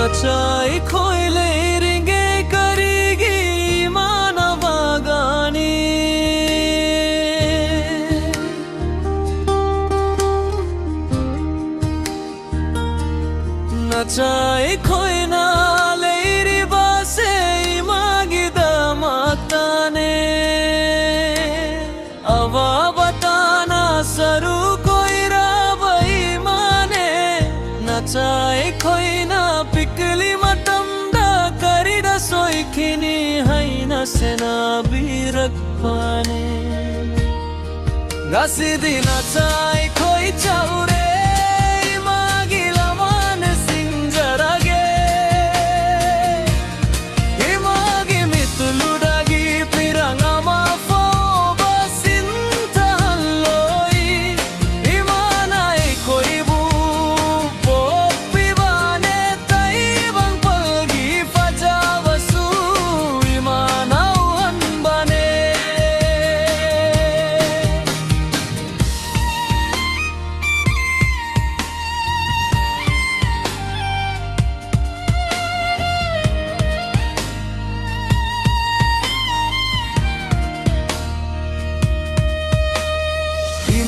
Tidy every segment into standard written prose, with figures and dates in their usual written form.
नचाई खोइले रिंगे करीगी मानवागानी नचाई खोइना लेरी बासे मागिदा माताने अवा बताना सरू कोई रावई माने नचाई खोइना पिकली मतंदा करिदा सोइखिनी हैना सेना बीरक्पाने गासिदी नचाई खोई चाउरे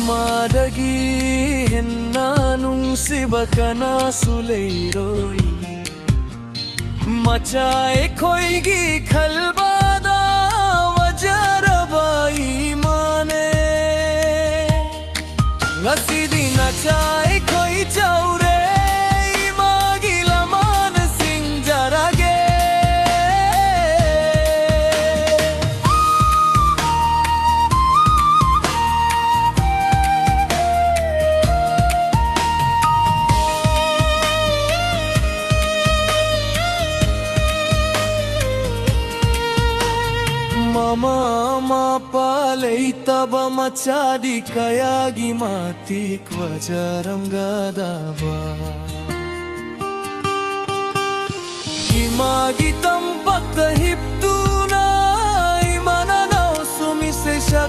Madagi henna nung sibakana suleiroi Machae khoigi khalbada wajarabai mane Ngasidi nachae khoi chaure magila man sing jarage Mama palei taba machadi kayagi matik wajaranggadaba Imagi tampak tahip tunay mananaw sumisay siya